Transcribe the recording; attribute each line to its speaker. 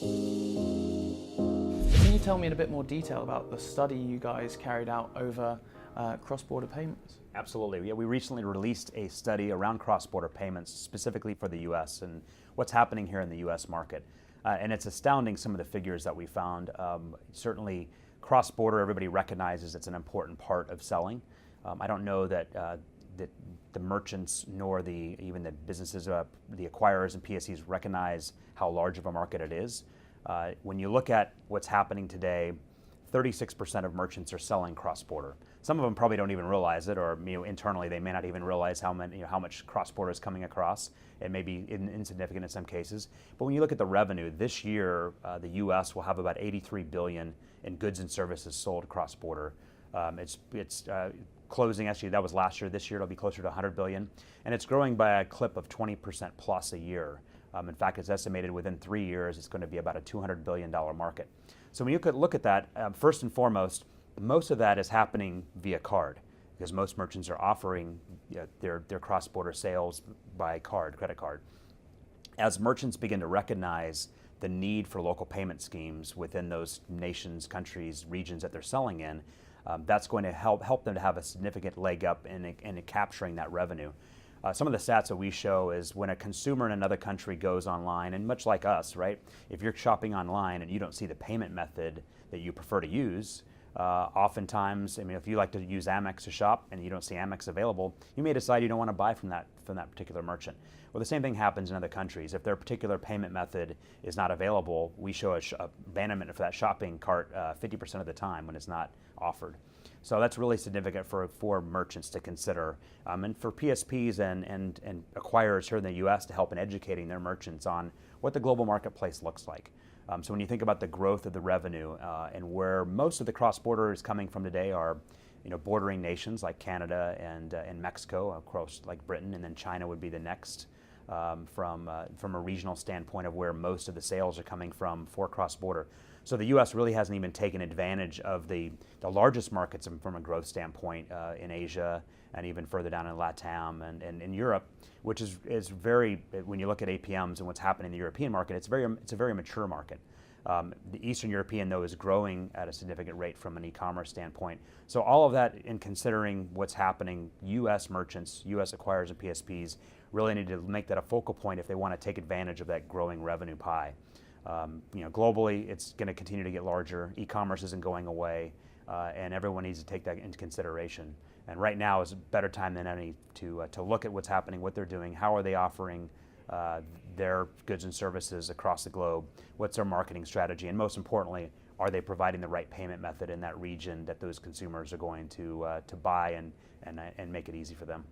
Speaker 1: Can you tell me in a bit more detail about the study you guys carried out over cross-border payments?
Speaker 2: Absolutely. Yeah, we recently released a study around cross-border payments specifically for the U.S. and what's happening here in the U.S. market. And it's astounding some of the figures that we found. Certainly, cross-border, everybody recognizes it's an important part of selling. I don't know that the merchants nor even the businesses, the acquirers and PSCs recognize how large of a market it is. When you look at what's happening today, 36% of merchants are selling cross-border. Some of them probably don't even realize it, or internally they may not even realize how much cross-border is coming across. It may be insignificant in some cases. But when you look at the revenue, this year the U.S. will have about $83 billion in goods and services sold cross-border. It's closing, actually that was last year. This year it'll be closer to $100 billion, and it's growing by a clip of 20% plus a year. In fact, it's estimated within 3 years it's going to be about a $200 billion market. So when you could look at that, first and foremost, most of that is happening via card, because most merchants are offering their cross-border sales by card, credit card. As merchants begin to recognize the need for local payment schemes within those nations, countries, regions that they're selling in, that's going to help them to have a significant leg up in capturing that revenue. Some of the stats that we show is when a consumer in another country goes online, and much like us, right? If you're shopping online and you don't see the payment method that you prefer to use, oftentimes, if you like to use Amex to shop and you don't see Amex available, you may decide you don't want to buy from that particular merchant. Well, the same thing happens in other countries. If their particular payment method is not available, we show a abandonment for that shopping cart 50% of the time when it's not offered. So that's really significant for merchants to consider, and for PSPs and acquirers here in the U.S. to help in educating their merchants on what the global marketplace looks like. So when you think about the growth of the revenue and where most of the cross-border is coming from today are bordering nations like Canada and Mexico, of course, like Britain, and then China would be the next from a regional standpoint of where most of the sales are coming from for cross-border. So the U.S. really hasn't even taken advantage of the largest markets from a growth standpoint in Asia and even further down in LATAM and in Europe, which is very, when you look at APMs and what's happening in the European market, it's a very mature market. The Eastern European, though, is growing at a significant rate from an e-commerce standpoint. So all of that, in considering what's happening, U.S. merchants, U.S. acquirers and PSPs really need to make that a focal point if they want to take advantage of that growing revenue pie. Globally, it's going to continue to get larger. E-commerce isn't going away, and everyone needs to take that into consideration. And right now is a better time than any to look at what's happening, what they're doing, how are they offering their goods and services across the globe, what's their marketing strategy, and most importantly, are they providing the right payment method in that region that those consumers are going to buy and make it easy for them.